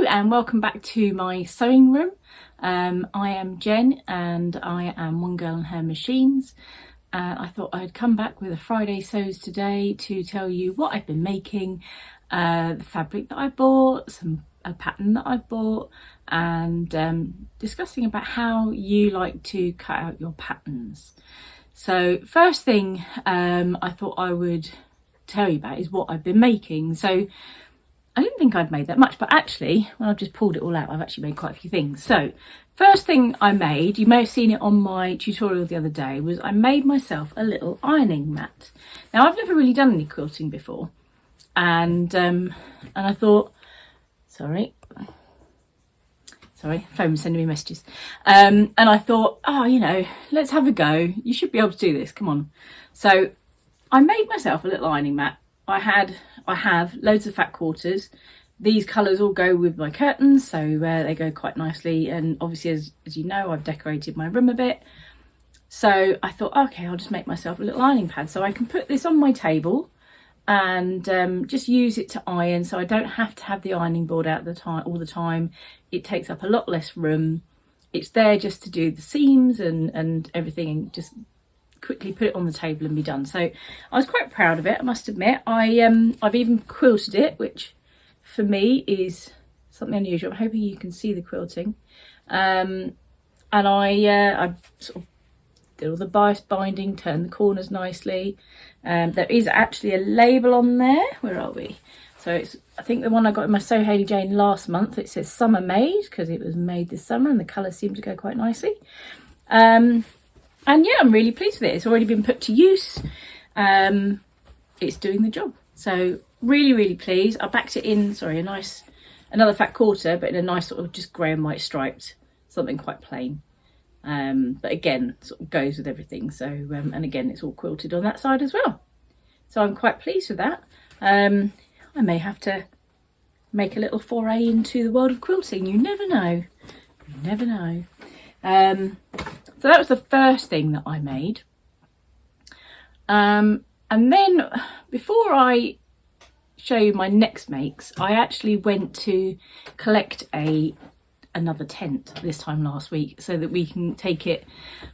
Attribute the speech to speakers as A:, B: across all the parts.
A: and welcome back to my sewing room. I am Jen and I am One Girl and Her Machines. I thought I'd come back with a Friday Sews today to tell you what I've been making, the fabric that I bought, a pattern that I bought, and discussing about how you like to cut out your patterns. So first thing I thought I would tell you about is what I've been making. So I didn't think I'd made that much, but actually when I've just pulled it all out, I've actually made quite a few things. So first thing I made, you may have seen it on my tutorial the other day, was I made myself a little ironing mat. Now I've never really done any quilting before, and I thought, sorry, phone's sending me messages, and I thought, oh, you know, let's have a go. You should be able to do this, come on. So I made myself a little ironing mat. I have loads of fat quarters. These colours all go with my curtains, so they go quite nicely. And obviously, as you know, I've decorated my room a bit. So I thought, okay, I'll just make myself a little ironing pad so I can put this on my table and just use it to iron, so I don't have to have the ironing board out all the time. It takes up a lot less room. It's there just to do the seams and everything, and just quickly put it on the table and be done. So I was quite proud of it, I must admit. I've even quilted it, which for me is something unusual. I'm hoping you can see the quilting. And I sort of did all the bias binding, turned the corners nicely. There is actually a label on there. Where are we? So it's, I think the one I got in my Sew Hayley Jane last month, it says summer made because it was made this summer, and the colours seem to go quite nicely. And yeah, I'm really pleased with it. It's already been put to use. It's doing the job. So really, really pleased. I backed it in, sorry, another fat quarter, but in a nice sort of just grey and white striped, something quite plain. But again, sort of goes with everything. So, and again, it's all quilted on that side as well. So I'm quite pleased with that. I may have to make a little foray into the world of quilting. You never know. You never know. So that was the first thing that I made. And then before I show you my next makes, I actually went to collect another tent this time last week so that we can take it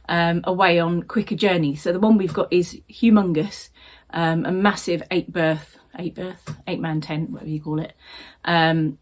A: away on quicker journeys. So the one we've got is humongous, a massive 8-man tent, whatever you call it,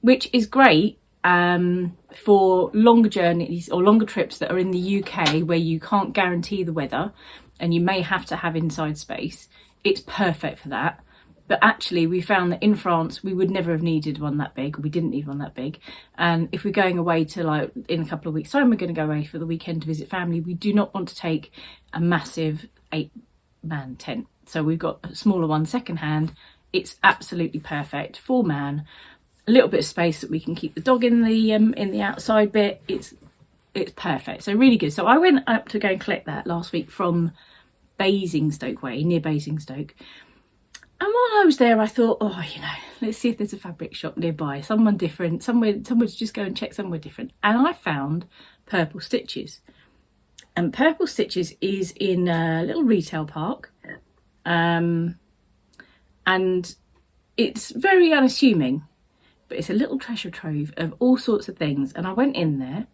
A: which is great for longer journeys or longer trips that are in the UK where you can't guarantee the weather and you may have to have inside space. It's perfect for that. But actually we found that in France we would never have needed one that big, or we didn't need one that big. And if we're going away to, like, in a couple of weeks time, we're going to go away for the weekend to visit family, we do not want to take a massive 8-man tent. So we've got a smaller one second hand. It's absolutely perfect, 4-man. A little bit of space that we can keep the dog in the outside bit. It's perfect, so really good. So I went up to go and collect that last week from Basingstoke Way, near Basingstoke. And while I was there, I thought, oh, you know, let's see if there's a fabric shop nearby, someone different, somewhere to just go and check somewhere different. And I found Purple Stitches. And Purple Stitches is in a little retail park. And it's very unassuming, but it's a little treasure trove of all sorts of things. And I went in there,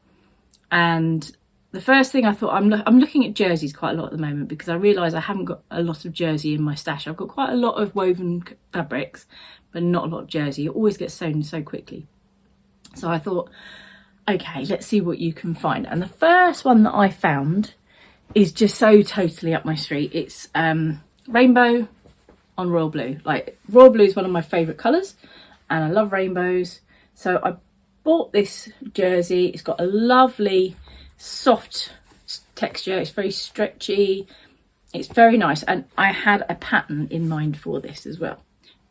A: and the first thing I thought, I'm looking at jerseys quite a lot at the moment because I realise I haven't got a lot of jersey in my stash. I've got quite a lot of woven fabrics, but not a lot of jersey. It always gets sewn so quickly. So I thought, okay, let's see what you can find. And the first one that I found is just so totally up my street. It's rainbow on royal blue. Like, royal blue is one of my favourite colours, and I love rainbows. So I bought this jersey. It's got a lovely soft texture. It's very stretchy. It's very nice. And I had a pattern in mind for this as well,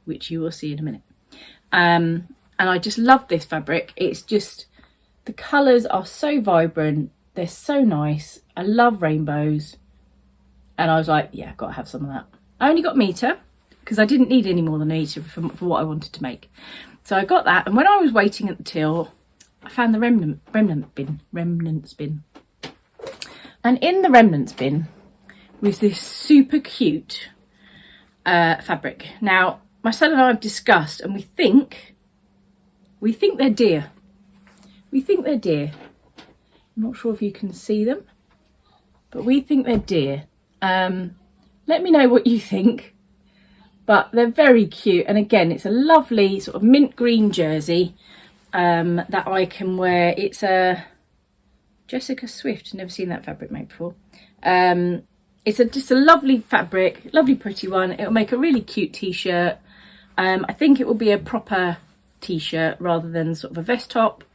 A: which you will see in a minute. And I just love this fabric. It's just, the colours are so vibrant. They're so nice. I love rainbows. And I was like, yeah, I've got to have some of that. I only got metre because I didn't need any more than a metre for what I wanted to make. So I got that, and when I was waiting at the till, I found the remnants bin. And in the remnants bin was this super cute fabric. Now, my son and I have discussed, and we think they're deer. We think they're deer. I'm not sure if you can see them, but we think they're deer. Let me know what you think. But they're very cute, and again, it's a lovely sort of mint green jersey that I can wear. It's a Jessica Swift, never seen that fabric made before. It's just a lovely fabric, lovely pretty one. It'll make a really cute t-shirt. I think it will be a proper t-shirt rather than sort of a vest top,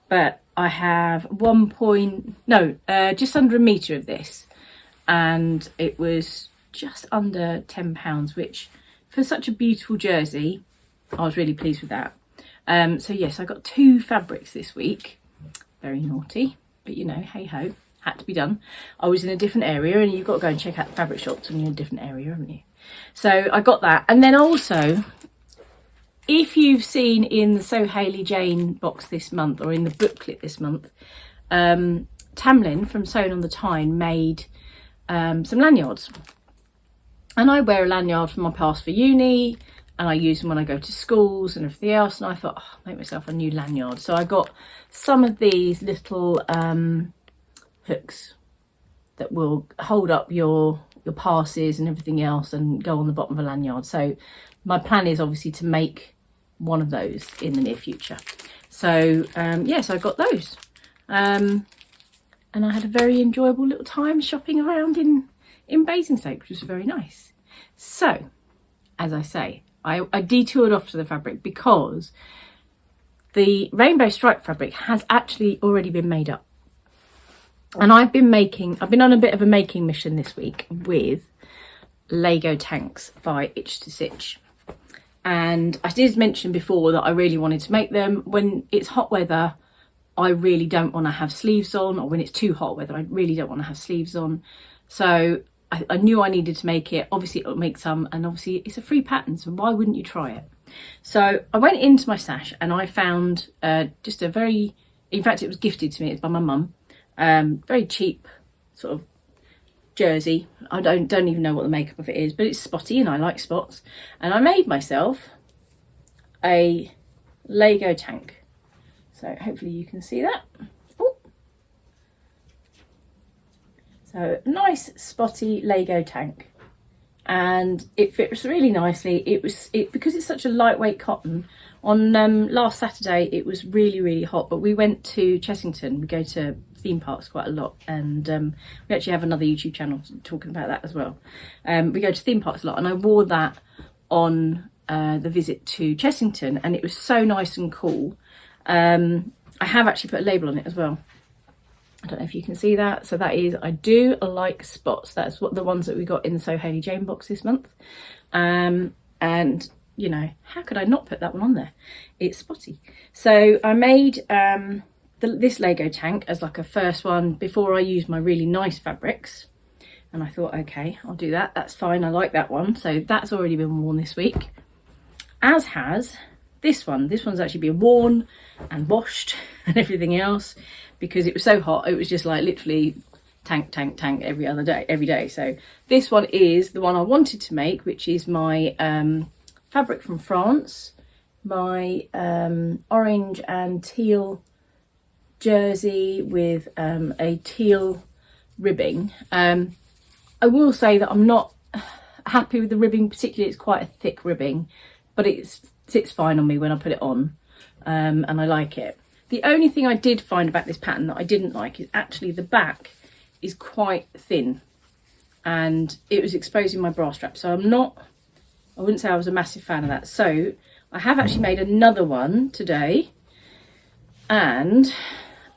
A: but I have just under a metre of this, and it was just under £10, which for such a beautiful jersey, I was really pleased with that. So yes, I got 2 fabrics this week. Very naughty, but you know, hey ho, had to be done. I was in a different area, and you've got to go and check out the fabric shops when you're in a different area, haven't you? So I got that. And then also, if you've seen in the So Hayley Jane box this month, or in the booklet this month, Tamlin from Sewn on the Tyne made some lanyards. And I wear a lanyard for my pass for uni, and I use them when I go to schools and everything else. And I thought, oh, I'll make myself a new lanyard. So I got some of these little hooks that will hold up your passes and everything else and go on the bottom of a lanyard. So my plan is obviously to make one of those in the near future. So yes, I got those. And I had a very enjoyable little time shopping around in Basingstoke, which was very nice. So, as I say, I detoured off to the fabric because the rainbow stripe fabric has actually already been made up. And I've been on a bit of a making mission this week with Lego tanks by Itch to Stitch. And I did mention before that I really wanted to make them. When it's hot weather, I really don't want to have sleeves on, or when it's too hot weather, I really don't want to have sleeves on. So I knew I needed to make it. Obviously it'll make some, and obviously it's a free pattern, so why wouldn't you try it? So I went into my stash and I found just a very, in fact it was gifted to me, it's by my mum, very cheap sort of jersey. I don't even know what the makeup of it is, but it's spotty and I like spots. And I made myself a Lego tank. So hopefully you can see that. Ooh. So nice spotty Lego tank, and it fits really nicely. Because it's such a lightweight cotton. On last Saturday it was really hot, but we went to Chessington. We go to theme parks quite a lot, and we actually have another YouTube channel talking about that as well. We go to theme parks a lot, and I wore that on the visit to Chessington, and it was so nice and cool. I have actually put a label on it as well. I don't know if you can see that. So that is, I do like spots. That's what the ones that we got in the So Hayley Jane box this month. And you know, how could I not put that one on there? It's spotty. So I made this Lego tank as like a first one before I use my really nice fabrics. And I thought, okay, I'll do that. That's fine. I like that one. So that's already been worn this week. As has this one. This one's actually been worn and washed and everything else, because it was so hot. It was just like literally tank every day. So this one is the one I wanted to make, which is my fabric from France, my orange and teal jersey with a teal ribbing. I will say that I'm not happy with the ribbing, particularly it's quite a thick ribbing, but it sits fine on me when I put it on, and I like it. The only thing I did find about this pattern that I didn't like is actually the back is quite thin, and it was exposing my bra strap, so I wouldn't say I was a massive fan of that. So I have actually made another one today, and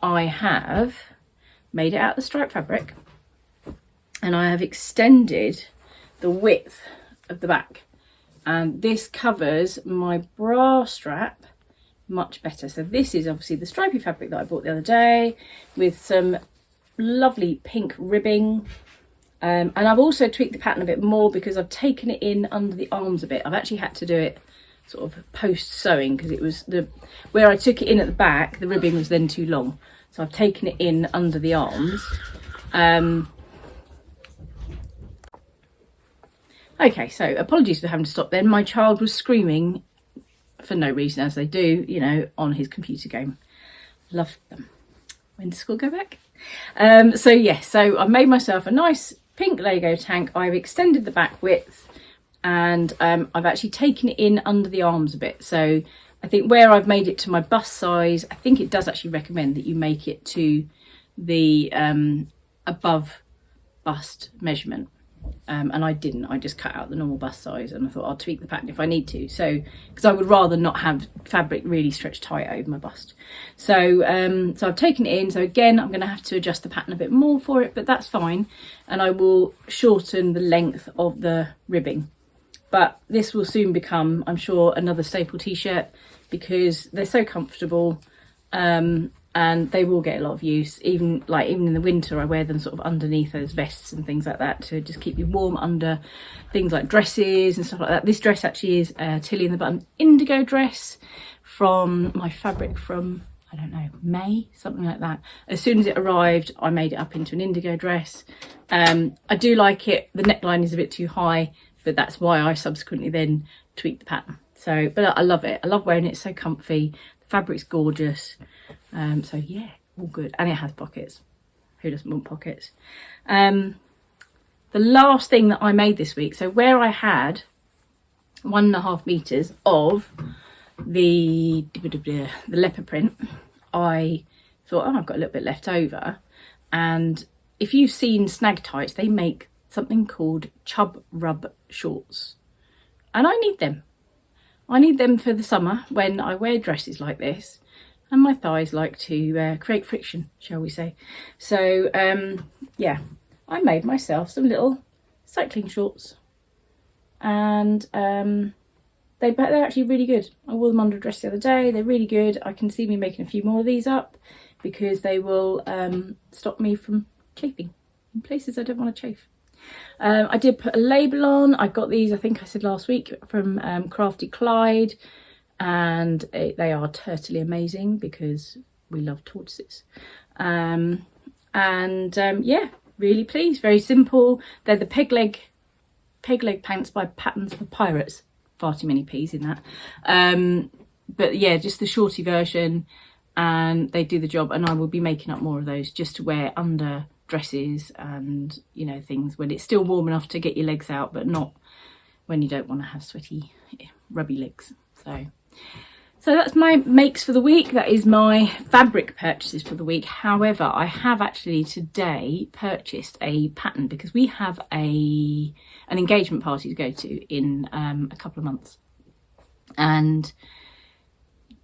A: I have made it out of the striped fabric, and I have extended the width of the back, and this covers my bra strap much better. So this is obviously the stripy fabric that I bought the other day with some lovely pink ribbing, and I've also tweaked the pattern a bit more because I've taken it in under the arms a bit. I've actually had to do it sort of post sewing because it was where I took it in at the back, the ribbing was then too long, so I've taken it in under the arms. Okay, so apologies for having to stop then. My child was screaming for no reason, as they do, you know, on his computer game. Love them. When does school go back? So I made myself a nice pink Lego tank. I've extended the back width, and I've actually taken it in under the arms a bit. So I think where I've made it to my bust size, I think it does actually recommend that you make it to the above bust measurement. And I didn't. I just cut out the normal bust size, and I thought I'll tweak the pattern if I need to. So, because I would rather not have fabric really stretched tight over my bust. So I've taken it in. So again, I'm going to have to adjust the pattern a bit more for it, but that's fine. And I will shorten the length of the ribbing. But this will soon become, I'm sure, another staple t-shirt, because they're so comfortable. And they will get a lot of use. Even in the winter, I wear them sort of underneath those vests and things like that to just keep you warm under things like dresses and stuff like that. This dress actually is a Tilly in the Button indigo dress from my fabric from, I don't know, May, something like that. As soon as it arrived, I made it up into an indigo dress. I do like it. The neckline is a bit too high, but that's why I subsequently then tweaked the pattern. So, but I love it. I love wearing it. It's so comfy. The fabric's gorgeous. So yeah, all good. And it has pockets. Who doesn't want pockets? The last thing that I made this week, so where I had 1.5 meters of the leopard print, I thought, oh, I've got a little bit left over. And if you've seen Snag Tights, they make something called Chub Rub shorts. And I need them. I need them for the summer when I wear dresses like this. And my thighs like to create friction, shall we say. So, yeah, I made myself some little cycling shorts. And they're actually really good. I wore them under a dress the other day. They're really good. I can see me making a few more of these up, because they will stop me from chafing in places I don't want to chafe. I did put a label on. I got these, I think I said last week, from Crafty Clyde. And they are totally amazing, because we love tortoises. Yeah, really pleased. Very simple. They're the peg leg pants by Patterns for Pirates. Far too many P's in that. But yeah, just the shorty version, and they do the job. And I will be making up more of those just to wear under dresses and, you know, things when it's still warm enough to get your legs out, but not when you don't want to have sweaty, rubby legs. So that's my makes for the week. That is my fabric purchases for the week. However, I have actually today purchased a pattern, because we have an engagement party to go to in a couple of months. And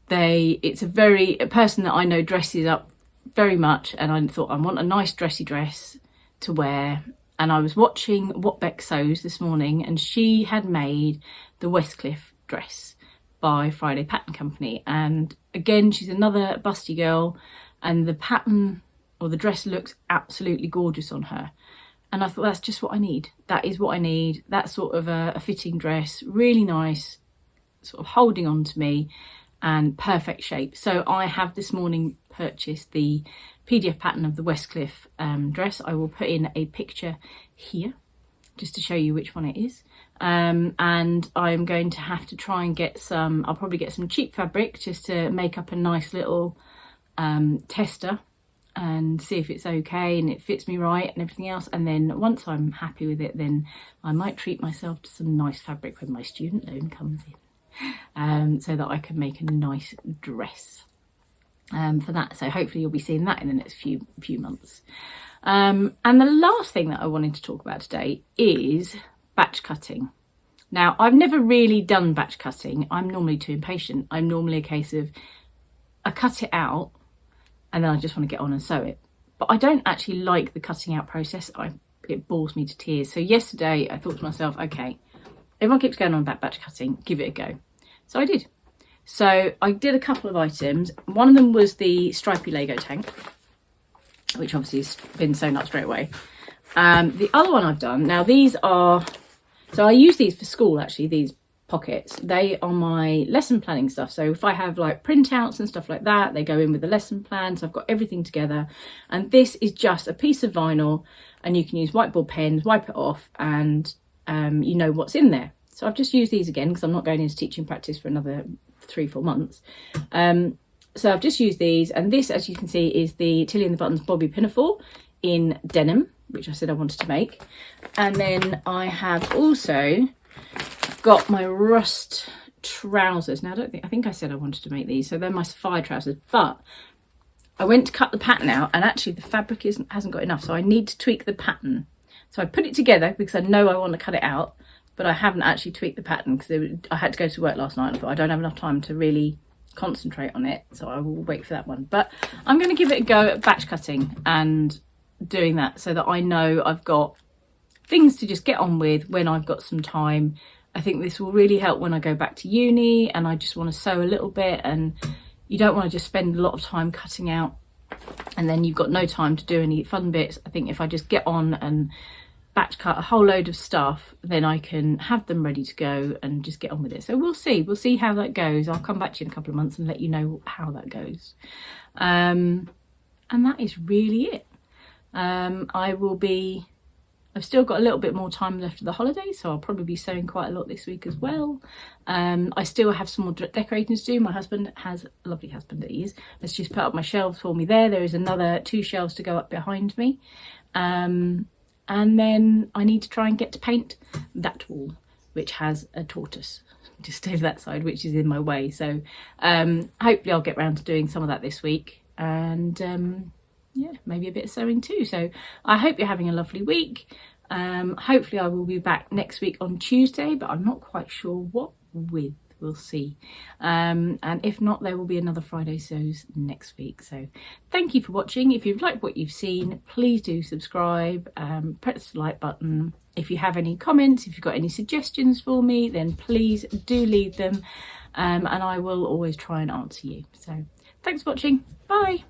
A: it's a person that I know dresses up very much, and I thought I want a nice dressy dress to wear. And I was watching What Beck Sews this morning, and she had made the Westcliff dress by Friday Pattern Company. And again, she's another busty girl, and the pattern or the dress looks absolutely gorgeous on her. And I thought, that's just what I need. That is what I need. That sort of a fitting dress, really nice, sort of holding on to me, and perfect shape. So I have this morning purchased the PDF pattern of the Westcliff dress. I will put in a picture here just to show you which one it is. And I'm going to have to try and I'll probably get some cheap fabric just to make up a nice little tester and see if it's okay and it fits me right and everything else. And then once I'm happy with it, then I might treat myself to some nice fabric when my student loan comes in, so that I can make a nice dress for that. So hopefully you'll be seeing that in the next few months. And the last thing that I wanted to talk about today is batch cutting. Now, I've never really done batch cutting. I'm normally too impatient. I'm normally a case of I cut it out and then I just want to get on and sew it. But I don't actually like the cutting out process. It bores me to tears. So yesterday I thought to myself, okay, everyone keeps going on about batch cutting, give it a go. So I did. So I did a couple of items. One of them was the stripy Lego tank, which obviously has been sewn up straight away. The other one I've done, now these are, so I use these for school actually, these pockets. They are my lesson planning stuff. So if I have like printouts and stuff like that, they go in with the lesson plan. So I've got everything together. And this is just a piece of vinyl, and you can use whiteboard pens, wipe it off, and you know what's in there. So I've just used these again because I'm not going into teaching practice for another 3-4 months. So I've just used these, and this, as you can see, is the Tilly and the Buttons Bobby Pinafore in denim, which I said I wanted to make. And then I have also got my rust trousers. Now I think I said I wanted to make these, so they're my sapphire trousers, but I went to cut the pattern out, and actually the fabric hasn't got enough, so I need to tweak the pattern. So I put it together because I know I want to cut it out, but I haven't actually tweaked the pattern because I had to go to work last night and I thought I don't have enough time to really concentrate on it, so I will wait for that one. But I'm going to give it a go at batch cutting and doing that so that I know I've got things to just get on with when I've got some time. I think this will really help when I go back to uni and I just want to sew a little bit, and you don't want to just spend a lot of time cutting out and then you've got no time to do any fun bits. I think if I just get on and batch cut a whole load of stuff, then I can have them ready to go and just get on with it. So we'll see how that goes. I'll come back to you in a couple of months and let you know how that goes. And that is really it. I've still got a little bit more time left of the holidays, so I'll probably be sewing quite a lot this week as well. I still have some more decorating to do. My husband has, a lovely husband that he is, has just put up my shelves for me there. There is another 2 shelves to go up behind me. And then I need to try and get to paint that wall, which has a tortoise just over that side, which is in my way. So hopefully I'll get around to doing some of that this week. And yeah, maybe a bit of sewing too. So I hope you're having a lovely week. Hopefully I will be back next week on Tuesday, but I'm not quite sure what with. We'll see. And if not, there will be another Friday Sews next week. So thank you for watching. If you've liked what you've seen, please do subscribe, press the like button. If you have any comments, if you've got any suggestions for me, then please do leave them, and I will always try and answer you. So thanks for watching. Bye.